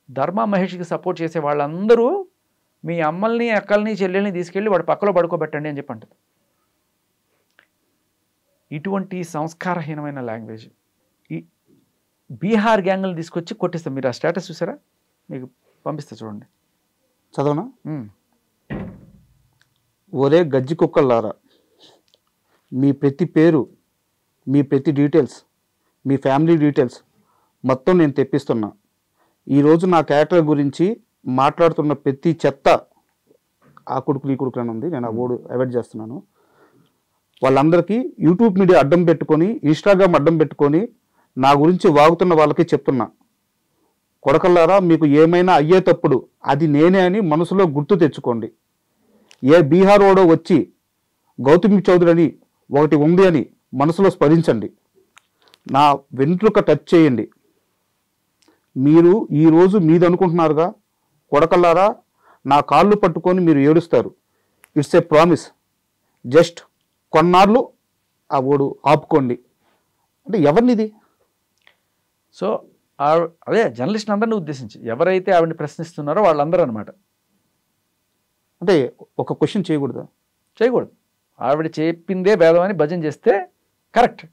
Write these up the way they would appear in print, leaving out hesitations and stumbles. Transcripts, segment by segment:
ధర్మ మహేష్కి సపోర్ట్ చేసే వాళ్ళందరూ మీ అమ్మల్ని అక్కల్ని చెల్లెల్ని తీసుకెళ్ళి వాడు పక్కలో పడుకోబెట్టండి అని చెప్పి అంటది. ఇటువంటి సంస్కారహీనమైన లాంగ్వేజ్ ఈ బీహార్ గ్యాంగ్లు తీసుకొచ్చి కొట్టిస్తాం. మీరు ఆ స్టేటస్ చూసారా? మీకు పంపిస్తా చూడండి, చదవనా? ఒరే గజ్జి కుక్కల్లారా, మీ ప్రతి పేరు, మీ ప్రతి డీటెయిల్స్, మీ ఫ్యామిలీ డీటెయిల్స్ మొత్తం నేను తెప్పిస్తున్నా. ఈరోజు నా క్యారెక్టర్ గురించి మాట్లాడుతున్న ప్రతి చెత్త ఆ కొడుకు ఈ కొడుకు అని ఉంది, నేను ఆ ఓడు అవాయిడ్ చేస్తున్నాను. వాళ్ళందరికీ యూట్యూబ్ మీడియా అడ్డం పెట్టుకొని, ఇన్స్టాగ్రామ్ అడ్డం పెట్టుకొని నా గురించి వాగుతున్న వాళ్ళకి చెప్తున్నా, కొడకల్లారా మీకు ఏమైనా అయ్యేటప్పుడు అది నేనే అని మనసులో గుర్తు తెచ్చుకోండి. ఏ బీహార్ ఓడో వచ్చి గౌతమి చౌదరి అని ఒకటి ఉంది అని మనసులో స్మరించండి. నా వెంట్రుక టచ్ చేయండి. మీరు ఈరోజు మీది అనుకుంటున్నారుగా, కొడకల్లారా నా కాళ్ళు పట్టుకొని మీరు ఏడుస్తారు. It's a promise. జస్ట్ కొన్నాళ్ళు ఆ ఓడు ఆపుకోండి అంటే ఎవరినిది? సో అదే జర్నలిస్ట్ అందరినీ ఉద్దేశించి ఎవరైతే ఆవిడని ప్రశ్నిస్తున్నారో వాళ్ళందరూ అనమాట. అంటే ఒక క్వశ్చన్ చేయకూడదా? చేయకూడదు. ఆవిడ చెప్పిందే భేదం అని భజన చేస్తే కరెక్ట్.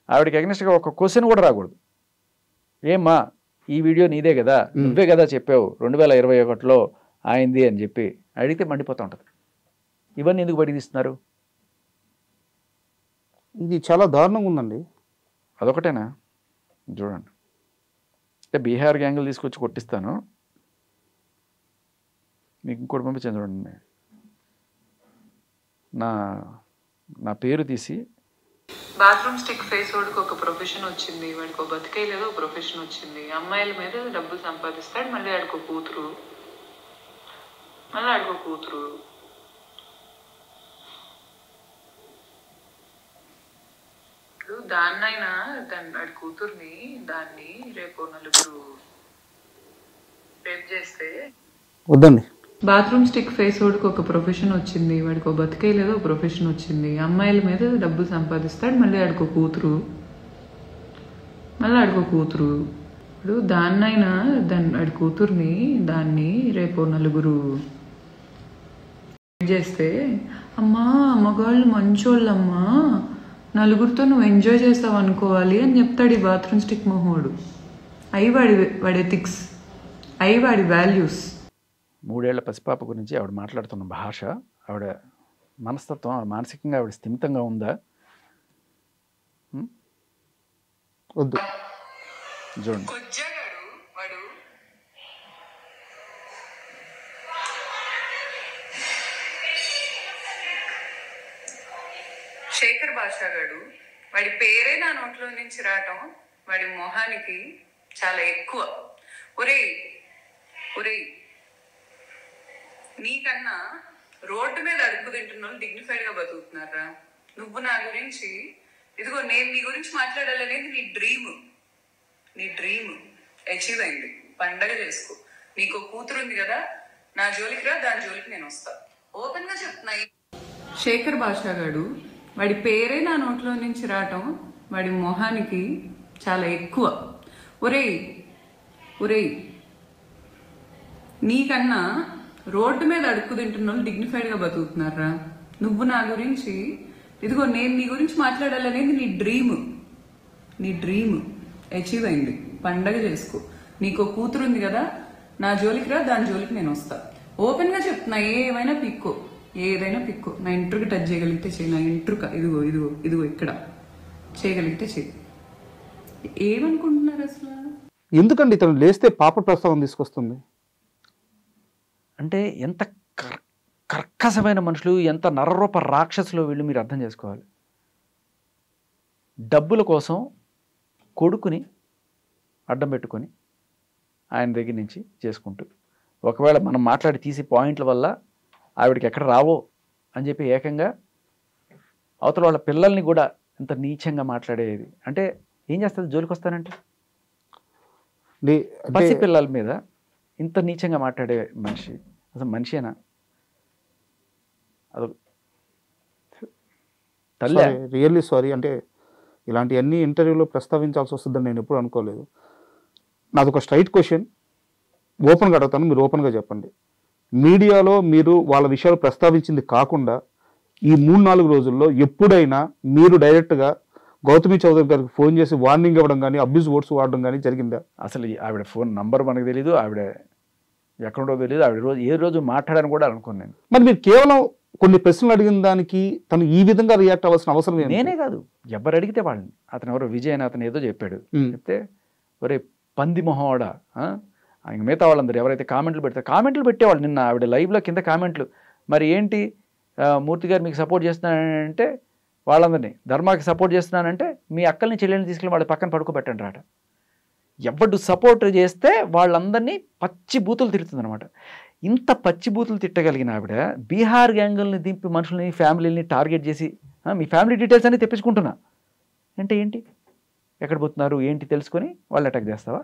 ఆవిడకి అగ్నిస్ట్గా ఒక క్వశ్చన్ కూడా రాకూడదు. ఏమ్మా ఈ వీడియో నీదే కదా, నువ్వే కదా చెప్పావు 2021లో ఆయింది అని చెప్పి అడిగితే మండిపోతూ ఉంటుంది. ఇవన్నీ ఎందుకు బయటికి తీస్తున్నారు? ఇది చాలా దారుణంగా ఉందండి. అదొకటేనా? చూడండి, అంటే బీహార్ గ్యాంగులు తీసుకొచ్చి కొట్టిస్తాను. మీకు ఇంకోటి పంపించాను చూడండి. నా పేరు తీసి బాత్రూమ్ స్టిక్ ఫేస్ వాడికి ఒక ప్రొఫెషన్ వచ్చింది, వాడికి ఒక బతికే లేదో ఒక ప్రొఫెషన్ వచ్చింది, అమ్మాయిల మీద డబ్బులు సంపాదిస్తాడు, మళ్ళీ ఆడికో కూతురు, మళ్ళీ ఆడికో కూతురు. దాన్నైనా వాడి కూతుర్ని దాన్ని రేపు నలుగురు రేప్ చేస్తే వద్దండి. బాత్రూమ్ స్టిక్ ఫేస్ వాడికి ఒక ప్రొఫెషన్ వచ్చింది, వాడికి ఒక బతికే లేదో ఒక ప్రొఫెషన్ వచ్చింది, అమ్మాయిల మీద డబ్బులు సంపాదిస్తాడు, మళ్ళీ ఆడికో కూతురు, మళ్ళీ ఆడికో కూతురు. ఇప్పుడు దాన్నైనా వాడి కూతుర్ని దాన్ని రేపు నలుగురు చేస్తే, అమ్మా మగాళ్ళు మంచోళ్ళమ్మా, నలుగురితో నువ్వు ఎంజాయ్ చేస్తావు అనుకోవాలి అని చెప్తాడు ఈ బాత్రూమ్ స్టిక్ మొహోడు. అవి వాడి ఎథిక్స్, అవి వాడి వాల్యూస్. 3 ఏళ్ల పసిపాప గురించి ఆవిడ మాట్లాడుతున్న భాష, ఆవిడ మనస్తత్వం, ఆవిడ మానసికంగా ఆవిడ స్థిమితంగా ఉందా? వద్దు చూడండి. వాడు శేఖర్ భాషా గాడు, వాడి పేరే నా నోట్లో నుంచి రావటం వాడి మొహానికి చాలా ఎక్కువ. ఒరేయ్ ఒరేయ్, నీకన్నా రోడ్డు మీద అడుగు తింటున్న వాళ్ళు డిగ్నిఫైడ్ గా బతుకుతున్నారా? నువ్వు నా గురించి, ఇదిగో నేను నీ గురించి మాట్లాడాలనేది నీ డ్రీమ్ అచీవ్ అయింది. పండగ చేసుకో. నీకు కూతురు ఉంది కదా, నా జోలికి రా, దాని జోలికి నేను వస్తా. ఓపెన్ గా చెప్తున్నా. శేఖర్ భాషా గాడు, వాడి పేరే నా నోట్లో నుంచి రావటం వాడి మొహానికి చాలా ఎక్కువ. ఒరేయ్ ఒరేయ్, నీకన్నా రోడ్డు మీద అడుక్కు తింటున్న వాళ్ళు డిగ్నిఫైడ్ గా బతుకుతున్నారా? నువ్వు నా గురించి, ఇదిగో నేను నీ గురించి మాట్లాడాలనేది నీ డ్రీమ్ అచీవ్ అయింది. పండగ చేసుకో. నీకు కూతురు ఉంది కదా, నా జోలికి రా, దాని జోలికి నేను వస్తా. ఓపెన్ గా చెప్తున్నా, ఏదైనా పిక్కో. నా ఇంట్రుకి టచ్ చేయగలిగితే చెయ్యి. నా ఇంట్రుక ఇదిగో ఇక్కడ చేయగలిగితే చెయ్యి. ఏమనుకుంటున్నారు అసలు? ఎందుకండి ఇతను లేస్తే పాప ప్రస్తావన తీసుకొస్తుంది? అంటే ఎంత కర్కశమైన మనుషులు, ఎంత నరరూప రాక్షసులు వీళ్ళు, మీరు అర్థం చేసుకోవాలి. డబ్బుల కోసం కొడుకుని అడ్డం పెట్టుకొని ఆయన దగ్గర నుంచి చేసుకుంటూ, ఒకవేళ మనం మాట్లాడి తీసి పాయింట్ల వల్ల ఆవిడకి ఎక్కడ రావో అని చెప్పి ఏకంగా అవతల వాళ్ళ పిల్లల్ని కూడా ఎంత నీచంగా మాట్లాడేది. అంటే ఏం చేస్తుంది? జోలికి వస్తానంటే పసి పిల్లల మీద ఇంత నీచంగా మాట్లాడే మనిషి అసలు మనిషేనా? అది తల్లి. Really sorry. అంటే ఇలాంటివన్నీ ఇంటర్వ్యూలో ప్రస్తావించాల్సి వస్తుందని నేను ఎప్పుడు అనుకోలేదు. నాదొక స్ట్రైట్ క్వశ్చన్. ఓపెన్గా అడుగుతాను, మీరు ఓపెన్గా చెప్పండి. మీడియాలో మీరు వాళ్ళ విషయాలు ప్రస్తావించింది కాకుండా ఈ 3-4 రోజుల్లో ఎప్పుడైనా మీరు డైరెక్ట్గా గౌతమి చౌదరి గారికి ఫోన్ చేసి వార్నింగ్ ఇవ్వడం కానీ, అబ్యూజ్ వర్డ్స్ వాడడం కానీ జరిగిందా? అసలు ఆవిడ ఫోన్ నంబర్ మనకు తెలీదు, ఆవిడ ఎక్కడో తెలియదు, ఆవిడ ఏ రోజు మాట్లాడని కూడా అనుకోను నేను. మరి మీరు కేవలం కొన్ని ప్రశ్నలు అడిగిన దానికి తను ఈ విధంగా రియాక్ట్ అవ్వాల్సిన అవసరం ఏంటి? నేనే కాదు, ఎవరు అడిగితే వాళ్ళని. అతను ఎవరో విజయ్ అని అతను ఏదో చెప్పాడు, చెప్తే ఒరే పంది మొహవాడా, ఇంక మిగతా వాళ్ళందరూ ఎవరైతే కామెంట్లు పెడతారు, కామెంట్లు పెట్టేవాళ్ళు. నిన్న ఆవిడ లైవ్లో కింద కామెంట్లు, మరి ఏంటి మూర్తి గారు మీకు సపోర్ట్ చేస్తున్నానంటే వాళ్ళందరినీ, ధర్మాకి సపోర్ట్ చేస్తున్నానంటే మీ అక్కల్ని చెల్లెల్ని తీసుకెళ్ళి వాళ్ళ పక్కన పడుకోబెట్టండి రాట. ఎవడు సపోర్ట్ చేస్తే వాళ్ళందరినీ పచ్చి బూతులు తిడుతుందనమాట. ఇంత పచ్చి బూతులు తిట్టగలిగిన ఆవిడ బీహార్ గ్యాంగుల్ని దింపి మనుషుల్ని ఫ్యామిలీని టార్గెట్ చేసి మీ ఫ్యామిలీ డీటెయిల్స్ అన్నీ తెప్పించుకుంటున్నా అంటే ఏంటి, ఎక్కడ పోతున్నారు ఏంటి తెలుసుకొని వాళ్ళు అటాక్ చేస్తావా?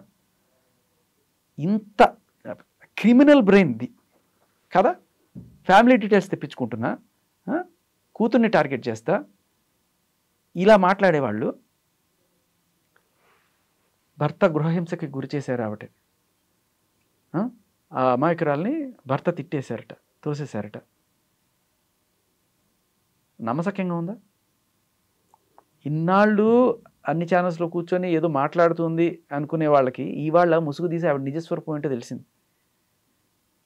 ఇంత క్రిమినల్ బ్రెయిన్ది కదా. ఫ్యామిలీ డీటెయిల్స్ తెప్పించుకుంటున్నా, కూతుర్ని టార్గెట్ చేస్తా, ఇలా మాట్లాడేవాళ్ళు. భర్త గృహహింసకి గురి చేశారు ఆవిడ, ఆ అమాయకురాల్ని భర్త తిట్టేశారట, తోసేశారట. నమ్మసక్యంగా ఉందా? ఇన్నాళ్ళు అన్ని ఛానల్స్లో కూర్చొని ఏదో మాట్లాడుతుంది అనుకునే వాళ్ళకి ఇవాళ ముసుగు తీసి ఆవిడ నిజస్వరూపం ఏంటో తెలిసింది.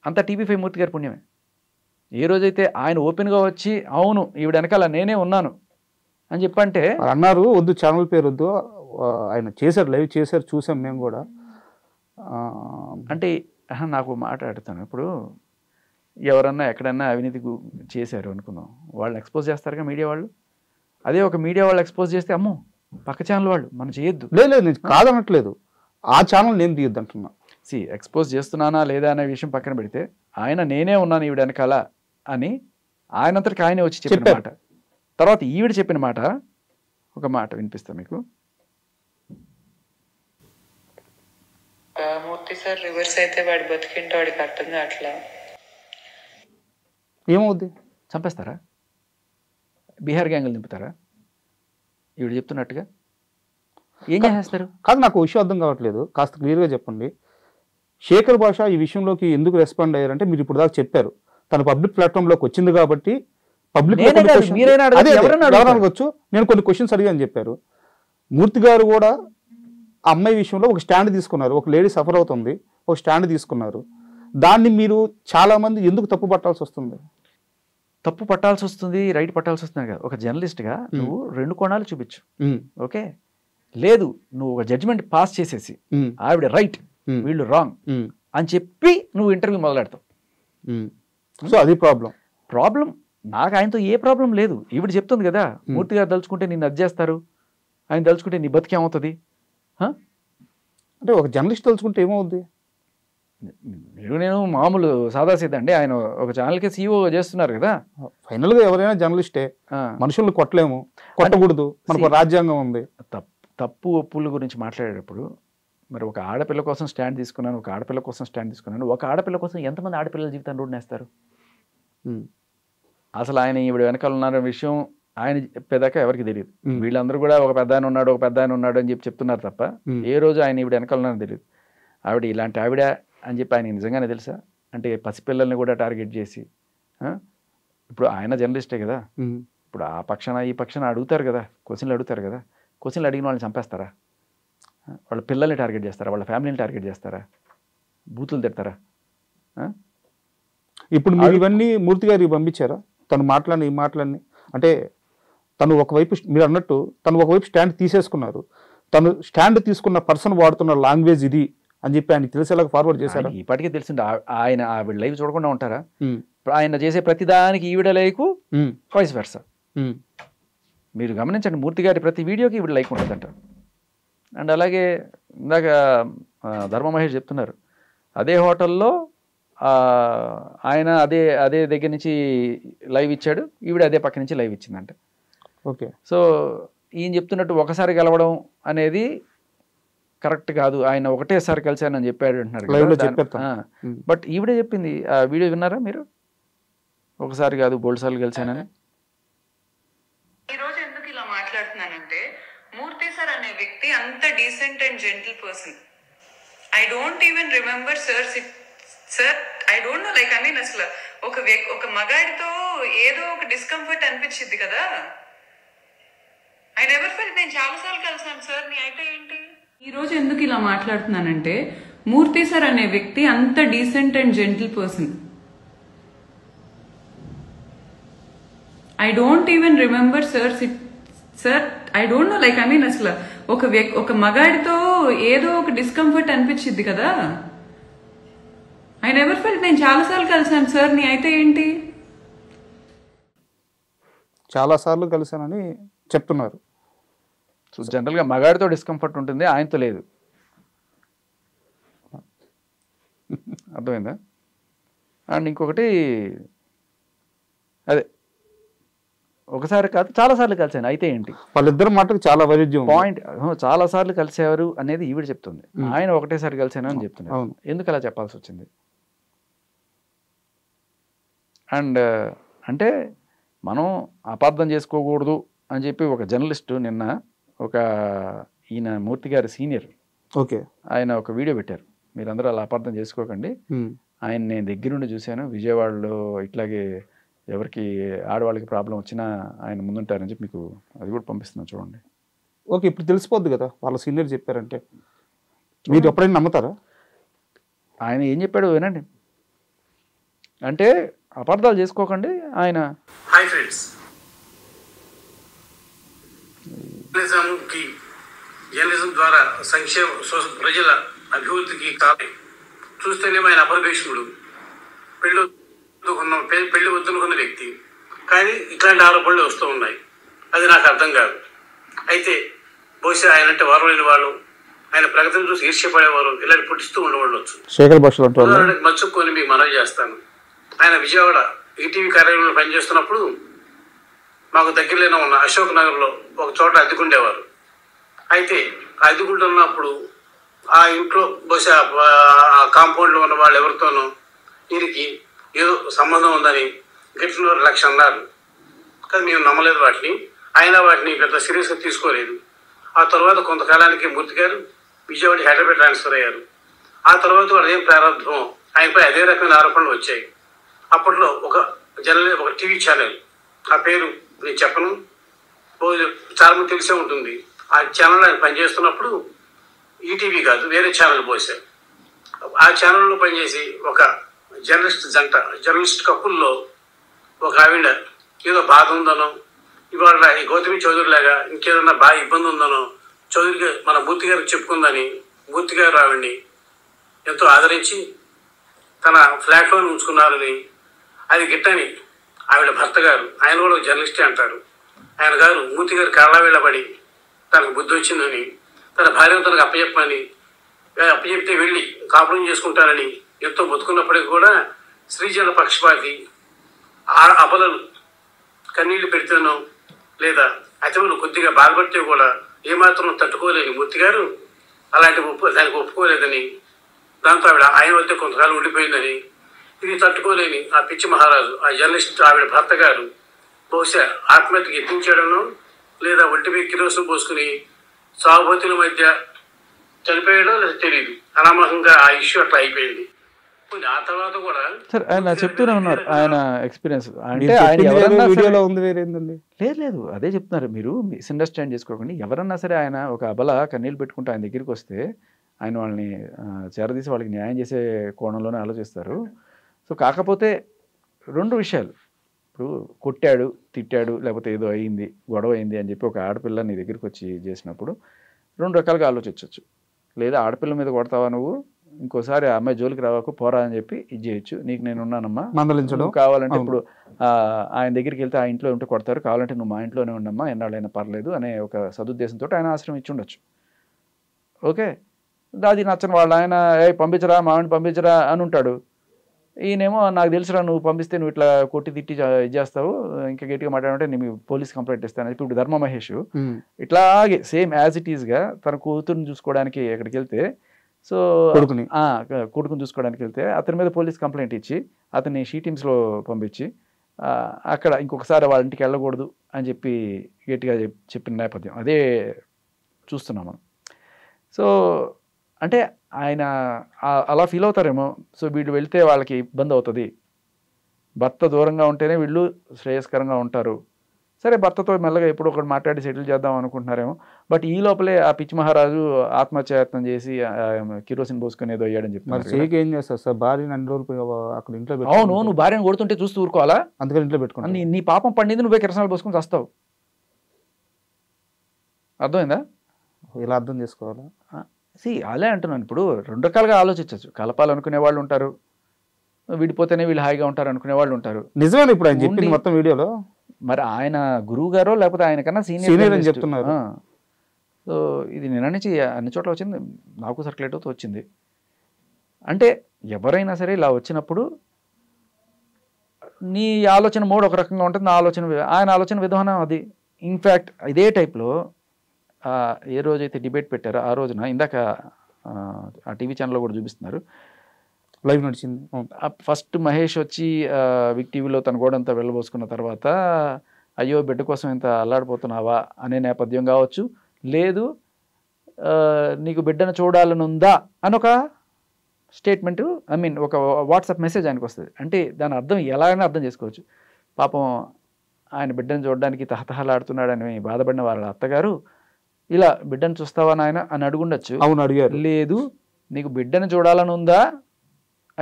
అంతా టీవీ5 మూర్తి గారి పుణ్యమే. ఏ రోజైతే ఆయన ఓపెన్గా వచ్చి అవును ఈవిడ వెనకాల నేనే ఉన్నాను అని చెప్పంటే అన్నారు, వద్దు ఛానల్ పేరు వద్దు, ఆయన చేశారు, లైవ్ చేశారు, చూసాం మేము కూడా. అంటే నాకు మాట్లాడుతాను, ఇప్పుడు ఎవరన్నా ఎక్కడన్నా అవినీతి చేశారు అనుకుందాం, వాళ్ళు ఎక్స్పోజ్ చేస్తారుగా మీడియా వాళ్ళు. అదే ఒక మీడియా వాళ్ళు ఎక్స్పోజ్ చేస్తే అమ్మో పక్క ఛానల్ వాళ్ళు మనం చేయొద్దు. లేదు నేను కాదనట్లేదు, ఆ ఛానల్ నేను తీయొద్దు అంటున్నా. ఎక్స్పోజ్ చేస్తున్నానా లేదా అనే విషయం పక్కన పెడితే ఆయన నేనే ఉన్నాను ఈవిడ వెనకాల అని ఆయనంతటికి ఆయనే వచ్చి చెప్పిన మాట. తర్వాత ఈవిడ చెప్పిన మాట ఒక మాట వినిపిస్తా మీకు. మూర్తి సార్ రివర్స్ అయితే వాడి బతికింటే వాడికి అర్థం కావట్లా. ఏమవుద్ది? చంపేస్తారా? బీహార్ గ్యాంగులు దింపుతారా? ఈవిడ చెప్తున్నట్టుగా ఏం చేస్తారు? కాదు, నాకు విషయం అర్థం కావట్లేదు, కాస్త క్లియర్గా చెప్పండి. శేఖర్ భాష ఈ విషయంలోకి ఎందుకు రెస్పాండ్ అయ్యారంటే మీరు ఇప్పుడు దాకా చెప్పారు, తను పబ్లిక్ ప్లాట్ఫామ్లోకి వచ్చింది కాబట్టి పబ్లిక్ అడగచ్చు. నేను కొన్ని క్వశ్చన్స్ అడిగాను చెప్పారు. మూర్తి గారు కూడా ఆ అమ్మాయి విషయంలో ఒక స్టాండ్ తీసుకున్నారు, ఒక లేడీ సఫర్ అవుతుంది, ఒక స్టాండ్ తీసుకున్నారు. దాన్ని మీరు చాలా మంది ఎందుకు తప్పు పట్టాల్సి వస్తుంది? తప్పు పట్టాల్సి వస్తుంది, రైట్ పట్టాల్సి వస్తుంది కదా. ఒక జర్నలిస్ట్గా నువ్వు 2 కోణాలు చూపించు, ఓకే? లేదు నువ్వు ఒక జడ్జిమెంట్ పాస్ చేసేసి ఆవిడ రైట్ వీళ్ళు రాంగ్ అని చెప్పి నువ్వు ఇంటర్వ్యూ మొదలెడతావు. సో అది ప్రాబ్లం. నాకు ఆయనతో ఏ ప్రాబ్లం లేదు. ఈవిడ చెప్తుంది కదా, మూర్తి గారు తలుచుకుంటే నిన్ను అది చేస్తారు, ఆయన తలుచుకుంటే నీ బతికేమవుతుంది అంటే ఒక జర్నలిస్ట్ తలుచుకుంటే ఏమవుద్ది? మీరు నేను మామూలు సాదాసీదా అండి, ఆయన ఒక ఛానల్కి సీఈఓ చేస్తున్నారు కదా. ఫైనల్గా ఎవరైనా జర్నలిస్టే, మనుషుల్ని కొట్టలేము, కొట్టకూడదు, మనకు రాజ్యాంగం ఉంది. తప్పు ఒప్పుల గురించి మాట్లాడేటప్పుడు మరి ఒక ఆడపిల్ల కోసం స్టాండ్ తీసుకున్నాను, ఒక ఆడపిల్ల కోసం స్టాండ్ తీసుకున్నాను. ఒక ఆడపిల్ల కోసం ఎంతమంది ఆడపిల్లల జీవితాన్ని రోడ్డు నేస్తారు? అసలు ఆయన ఈవిడ వెనకాల ఉన్న విషయం ఆయన చెప్పేదాకా ఎవరికి తెలియదు. వీళ్ళందరూ కూడా ఒక పెద్ద ఆయన ఉన్నాడు, ఒక పెద్ద ఆయన ఉన్నాడు అని చెప్పి చెప్తున్నారు తప్ప ఏ రోజు ఆయన ఈవిడ వెనకాల ఉన్నారని తెలియదు. ఆవిడ ఇలాంటి ఆవిడ అని చెప్పి ఆయన నిజంగానే తెలుసా? అంటే పసిపిల్లల్ని కూడా టార్గెట్ చేసి, ఇప్పుడు ఆయన జర్నలిస్టే కదా, ఇప్పుడు ఆ పక్షాన ఈ పక్షాన అడుగుతారు కదా, క్వశ్చన్లు అడుగుతారు కదా, క్వశ్చన్లు అడిగిన వాళ్ళని చంపేస్తారా? వాళ్ళ పిల్లల్ని టార్గెట్ చేస్తారా? వాళ్ళ ఫ్యామిలీని టార్గెట్ చేస్తారా? బూతులు తిడతారా? ఇప్పుడు మీరు ఇవన్నీ మూర్తి గారికి పంపించారా? తను మాట్లాడిన ఈ మాటలన్నీ, అంటే తను ఒకవైపు మీరు అన్నట్టు తను ఒకవైపు స్టాండ్ తీసేసుకున్నారు, తను స్టాండ్ తీసుకున్న పర్సన్ వాడుతున్న లాంగ్వేజ్ ఇది అని చెప్పి ఆయనకి తెలిసేలాగా ఫార్వర్డ్ చేశారు. ఇప్పటికే తెలిసింది. ఆయన ఆవిడ లైవ్ చూడకుండా ఉంటారా? ఆయన చేసే ప్రతిదానికి ఈవిడ లైకు, వాయిస్ వెర్సా. మీరు గమనించండి, మూర్తి గారి ప్రతి వీడియోకి ఈవిడ లైక్ ఉంటుందంట. అండ్ అలాగే ఇందాక ధర్మ మహేష్ చెప్తున్నారు, అదే హోటల్లో ఆయన అదే దగ్గర నుంచి లైవ్ ఇచ్చాడు, ఈవిడ అదే పక్క నుంచి లైవ్ ఇచ్చిందంట. ఓకే. సో ఈయన చెప్తున్నట్టు ఒకసారి గెలవడం అనేది కరెక్ట్ కాదు, ఆయన ఒకటేసారి కలిశానని చెప్పాడు అంటున్నారు. బట్ ఈవిడే చెప్పింది, ఆ వీడియో విన్నారా మీరు? ఒకసారి కాదు 2 సార్లు కలిశానని. ఈరోజు ఎందుకు ఇలా మాట్లాడుతున్నానంటే, మూర్తి సార్ అనే వ్యక్తి అంత decent and gentle person. I don't even remember sir sir I don't know like I mean అసలు ఒక మగాడితో ఏదో ఒక డిస్కంఫర్ట్ అనిపించింది కదా. I never felt. నేను చాలాసార్లు కలిసాను సార్. నీ అయితే ఏంటి? ఈ రోజు ఎందుకు ఇలా మాట్లాడుతున్నానంటే, మూర్తి సార్ అనే వ్యక్తి అంత decent and gentle person. I don't even remember sir I don't know like I mean అసలు ఒక మగాడితో ఏదో ఒక డిస్కంఫర్ట్ అనిపించింది కదా. I never felt. నేను చాలాసార్లు కలిసాను సార్. నీ అయితే ఏంటి? చాలాసార్లు కలిసానని చెప్తున్నారు. సో జనరల్గా మగాడితో డిస్కంఫర్ట్ ఉంటుంది, ఆయనతో లేదు. అర్థమైందా? అండ్ ఇంకొకటి అదే ఒకసారి కాదు చాలాసార్లు కలిసాను అయితే ఏంటి? వాళ్ళిద్దరు మాటకు చాలా వైరుధ్యం. పాయింట్ చాలాసార్లు కలిసేవారు అనేది ఈవిడ చెప్తుంది, ఆయన ఒకటేసారి కలిసాను అని చెప్తున్నారు. ఎందుకు అలా చెప్పాల్సి వచ్చింది? అండ్ అంటే మనం అపార్థం చేసుకోకూడదు అని చెప్పి ఒక జర్నలిస్టు నిన్న ఈయన మూర్తి గారి సీనియర్ ఆయన ఒక వీడియో పెట్టారు. మీరందరూ అలా అపార్థం చేసుకోకండి, ఆయన నేను దగ్గరుండి చూశాను, విజయవాడలో ఇట్లాగే ఎవరికి ఆడవాళ్ళకి ప్రాబ్లం వచ్చినా ఆయన ముందుంటారని చెప్పి మీకు అది కూడా పంపిస్తున్నాను చూడండి. ఓకే, ఇప్పుడు తెలిసిపోద్ది కదా వాళ్ళ సీనియర్ చెప్పారంటే. మీరు ఎప్పుడైనా నమ్ముతారా? ఆయన ఏం చెప్పాడు వినండి. అంటే అపార్థాలు చేసుకోకండి ఆయన. హాయ్ ఫ్రెండ్స్, జర్నలిజం ద్వారా ప్రజల అభివృద్ధికి కారణం చూస్తేనే ఆయన అపరిభీషణుడు, పెళ్లి వద్దనుకున్న వ్యక్తి. కానీ ఇట్లాంటి ఆరోపణలు వస్తూ ఉన్నాయి, అది నాకు అర్థం కాదు. అయితే బహుశా ఆయన అంటే వారలేని వాళ్ళు, ఆయన ప్రగతిని చూసి ఈర్ష్యపడేవారు ఇలాంటి పుట్టిస్తూ ఉండవచ్చు. మచ్చుకొని మీకు మనవి చేస్తాను. ఆయన విజయవాడ ఈటీవీ కార్యాలయంలో పనిచేస్తున్నప్పుడు మాకు దగ్గరలోనే ఉన్న అశోక్ నగర్లో ఒక చోట అద్దెకుండేవారు. అయితే అద్దెకుంటున్నప్పుడు ఆ ఇంట్లో బహుశా కాంపౌండ్లో ఉన్న వాళ్ళు ఎవరితోనో వీరికి ఏదో సంబంధం ఉందని గట్టిలో 1,00,000 అన్నారు. కానీ మేము నమ్మలేదు వాటిని. అయినా వాటిని పెద్ద సీరియస్గా తీసుకోలేదు. ఆ తర్వాత కొంతకాలానికి మూర్తి గారు విజయవాడ హైదరాబాద్ ట్రాన్స్ఫర్ అయ్యారు. ఆ తర్వాత వాళ్ళు ఏం ప్రారంభమో ఆయనపై అదే రకమైన ఆరోపణలు వచ్చాయి. అప్పట్లో ఒక టీవీ ఛానల్, ఆ పేరు నేను చెప్పను, చాలా మంది తెలిసే ఉంటుంది. ఆ ఛానల్ ఆయన పనిచేస్తున్నప్పుడు ఈటీవీ కాదు వేరే ఛానల్ పోసారు. ఆ ఛానల్లో పనిచేసి ఒక జర్నలిస్ట్ కప్పుల్లో ఒక ఆవిడ ఏదో బాధ ఉందనో, ఇవాళ ఈ గౌతమి చౌదరి లాగా ఇంకేదన్నా బాగా ఇబ్బంది ఉందనో చౌదరికి మన మూర్తి గారికి చెప్పుకుందని మూర్తి గారు ఆవిడ్ని ఎంతో ఆదరించి తన ఫ్లాట్లో ఉంచుకున్నారని, అది గిట్టని ఆవిడ భర్త గారు, ఆయన కూడా ఒక జర్నలిస్టే అంటారు, ఆయన గారు మూర్తి గారు కాళ్ళ వెళ్ళబడి తనకు బుద్ధి వచ్చిందని, తన భార్యను తనకు అప్పచెప్తే వెళ్ళి కాపురం చేసుకుంటానని ఎంతో బతుకున్నప్పటికీ కూడా స్త్రీజన పక్షపాతి, అబలలు కన్నీళ్లు పెడితేనో లేదా అతను కొద్దిగా బాధపడితే కూడా ఏమాత్రం తట్టుకోలేని మూర్తి గారు దానికి ఒప్పుకోలేదని, దాంతో ఆయన వద్ద కొంతకాలం ఉండిపోయిందని, ఇది తట్టుకోలేని ఆ పిచ్చి మహారాజు ఆ జర్నలిస్ట్ ఆవిడ భర్త గారు బహుశా ఆత్మహత్యకి యత్నించడనో లేదా ఒంటిపై కిరోసం పోసుకుని సాగుబోతుల మధ్య చనిపోయాడో లేదా తెలియదు. అనామకంగా ఆ ఇష్యూ అట్లా అయిపోయింది. ఆ తర్వాత కూడా సార్ ఆయన చెప్తూనే ఉన్నారు ఆయన ఎక్స్పీరియన్స్. అంటే లేదు అదే చెప్తున్నారు, మీరు మిస్అండర్స్టాండ్ చేసుకోకండి. ఎవరన్నా సరే ఆయన ఒక అబల కన్నీళ్ళు పెట్టుకుంటే ఆయన దగ్గరికి వస్తే ఆయన వాళ్ళని చేరదీసి వాళ్ళకి న్యాయం చేసే కోణంలోనే ఆలోచిస్తారు. సో కాకపోతే 2 విషయాలు, ఇప్పుడు కొట్టాడు తిట్టాడు లేకపోతే ఏదో అయింది గొడవ అయింది అని చెప్పి ఒక ఆడపిల్ల నీ దగ్గరికి వచ్చి చేసినప్పుడు 2 రకాలుగా ఆలోచించవచ్చు. లేదా ఆడపిల్ల మీద కొడతావా నువ్వు, ఇంకోసారి ఆ అమ్మాయి జోలికి రావాకు పోరా అని చెప్పి ఇది చేయొచ్చు, నీకు నేను ఉన్నానమ్మా మందలించడం కావాలంటే ఇప్పుడు ఆయన దగ్గరికి వెళ్తే ఆ ఇంట్లో ఉంటే కొడతారు, కావాలంటే నువ్వు మా ఇంట్లోనే ఉండమ్మా ఎన్నాళ్ళైనా పర్లేదు అనే ఒక సదుద్దేశంతో ఆయన ఆశ్రమం ఇచ్చి ఉండొచ్చు. ఓకే, అది నచ్చని వాళ్ళు ఆయన పంపించరా మావిని పంపించరా అని ఉంటాడు. ఈయనేమో నాకు తెలుసురా నువ్వు పంపిస్తే నువ్వు ఇట్లా కొట్టి తిట్టి ఇది చేస్తావు, ఇంకా గట్టిగా మాట్లాడంటే నేను పోలీస్ కంప్లైంట్ ఇస్తాను. ఇప్పుడు ధర్మ మహేష్ ఇట్లాగే సేమ్ యాజ్ ఇట్ ఈస్గా తన కూతురుని చూసుకోవడానికి ఎక్కడికి వెళ్తే, సో కొడుకుని చూసుకోవడానికి వెళ్తే అతని మీద పోలీస్ కంప్లైంట్ ఇచ్చి అతన్ని షీటీమ్స్లో పంపించి అక్కడ ఇంకొకసారి వాళ్ళ ఇంటికి వెళ్ళకూడదు అని చెప్పి గట్టిగా చెప్పిన నేపథ్యం అదే చూస్తున్నాం మనం. సో అంటే ఆయన అలా ఫీల్ అవుతారేమో. సో వీళ్ళు వెళ్తే వాళ్ళకి ఇబ్బంది అవుతుంది, భర్త దూరంగా ఉంటేనే వీళ్ళు శ్రేయస్కరంగా ఉంటారు. సరే భర్తతో మెల్లగా ఎప్పుడు ఒకటి మాట్లాడి సెటిల్ చేద్దాం అనుకుంటున్నారేమో. బట్ ఈ లోపలే ఆ పిచ్చి మహారాజు ఆత్మహత్యాయత్నం చేసి కిరోసిన్ పోసుకొని ఏదో అయ్యాడని మరి చెప్తున్నారు. చేయకి ఏం చేస్తారు సార్? భార్యని అన్ని రోజులు అక్కడ ఇంట్లో అవును, నువ్వు భార్యను కొడుతుంటే చూస్తూ ఊరుకోవాలా? అందుకని ఇంట్లో పెట్టుకున్నాను. నీ పాపం పండింది, నువ్వే కిరసనాలు పోసుకొని చస్తావు. అర్థమైందా? ఇలా అర్థం చేసుకోవాలా? అలే అంటున్నాను. ఇప్పుడు రెండు రకాలుగా ఆలోచించవచ్చు. కలపాలనుకునే వాళ్ళు ఉంటారు, విడిపోతేనే వీళ్ళు హాయిగా ఉంటారు అనుకునే వాళ్ళు ఉంటారు. నిజమే ఇప్పుడు ఆయన చెప్పింది మొత్తం వీడియోలో. మరి ఆయన గురువు గారో లేకపోతే ఆయన కన్నా సీనియర్ అని చెప్తున్నారు. సో ఇది నిన్న నుంచి అన్ని చోట్ల వచ్చింది, నాకు సర్క్యులేట్ అవుతూ వచ్చింది. అంటే ఎవరైనా సరే ఇలా వచ్చినప్పుడు నీ ఆలోచన మోడ్ ఒక రకంగా ఉంటుంది, నా ఆలోచన ఆయన ఆలోచన విధానం అది. ఇన్ఫ్యాక్ట్ ఇదే టైప్లో ఏ రోజైతే డిబేట్ పెట్టారో ఆ రోజున ఇందాక ఆ టీవీ ఛానల్లో కూడా చూపిస్తున్నారు, లైవ్ నడిచింది. ఫస్ట్ మహేష్ వచ్చి విక్ టీవీలో తన గోడంతా వెళ్ళబోసుకున్న తర్వాత అయ్యో బిడ్డ కోసం ఇంత అల్లాడిపోతున్నావా అనే నేపథ్యం కావచ్చు, లేదు నీకు బిడ్డను చూడాలనుందా అని ఒక స్టేట్మెంటు, ఒక వాట్సాప్ మెసేజ్ ఆయనకు వస్తుంది. అంటే దాని అర్థం ఎలాగైనా అర్థం చేసుకోవచ్చు. పాపం ఆయన బిడ్డను చూడడానికి తహతహలాడుతున్నాడని బాధపడిన వాళ్ళ అత్తగారు ఇలా బిడ్డను చూస్తావా నాయన అని అడుగుండొచ్చు. అవును, అడిగారు. లేదు నీకు బిడ్డను చూడాలని ఉందా,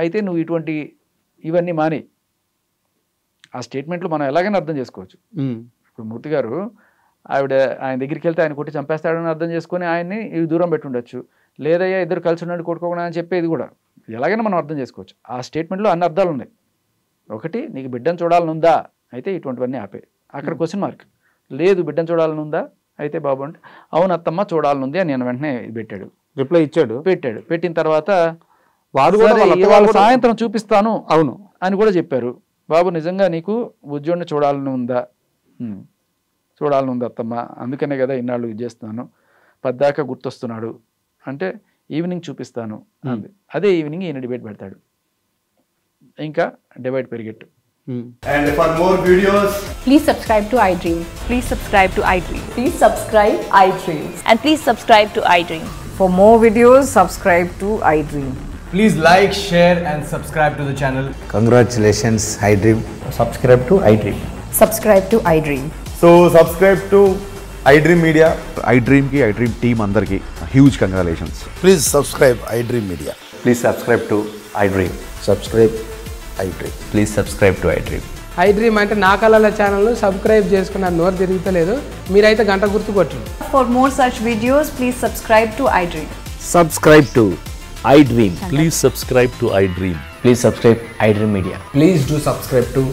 అయితే నువ్వు ఇవన్నీ మాని. ఆ స్టేట్మెంట్లో మనం ఎలాగైనా అర్థం చేసుకోవచ్చు. ఇప్పుడు మూర్తి గారు ఆయన దగ్గరికి వెళ్తే ఆయన కొట్టి చంపేస్తాడని అర్థం చేసుకొని ఆయన్ని దూరం పెట్టుండొచ్చు. లేదయ్యా ఇద్దరు కలిసి ఉన్నాడు కొట్టుకోకుండా అని చెప్పేది కూడా ఎలాగైనా మనం అర్థం చేసుకోవచ్చు. ఆ స్టేట్మెంట్లో అన్ని అర్థాలు ఉన్నాయి. ఒకటి, నీకు బిడ్డను చూడాలని ఉందా, అయితే ఇటువంటివన్నీ ఆపే. అక్కడ క్వశ్చన్ మార్క్. లేదు బిడ్డను చూడాలని ఉందా, అయితే బాబు అంటే అవును అత్తమ్మ చూడాలని ఉంది అని నేను వెంటనే పెట్టాడు, రిప్లై ఇచ్చాడు. పెట్టిన తర్వాత వాడు వాళ్ళ సాయంత్రం చూపిస్తాను అవును అని కూడా చెప్పారు. బాబు నిజంగా నీకు ఉద్యోగిని చూడాలని ఉందా, చూడాలని ఉంది అత్తమ్మ, అందుకనే కదా ఇన్నాళ్ళు ఇది చేస్తున్నాను, పద్దాకా గుర్తొస్తున్నాడు అంటే ఈవినింగ్ చూపిస్తాను అంది. అదే ఈవినింగ్ ఈయన డిబేట్ పెడతాడు. ఇంకా debate పెరిగెట్టు. And for more videos, please subscribe to iDream. Please subscribe to iDream. Please subscribe iDream. And please subscribe to iDream. For more videos, subscribe to iDream. please like, share and subscribe to the channel. Congratulations, iDream. Subscribe to iDream. Subscribe to iDream. So subscribe to iDream Media. iDream ki iDream team andarki huge congratulations. Please subscribe iDream Media. Please subscribe to iDream. Subscribe iDream. Please subscribe to iDream. iDream అంటే నా కళల ఛానల్ను subscribe చేసుకున్న నోరు తిరుగుతలేదు, మీరైతే గంట గుర్తు కొట్టండి. For more such videos, please subscribe to iDream. Subscribe to iDream. Please subscribe to iDream. Please subscribe iDream Media. Please do subscribe to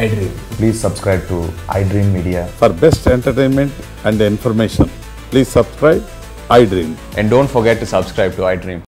iDream. Please subscribe to iDream Media. For best entertainment and information, please subscribe iDream. And don't forget to subscribe to iDream.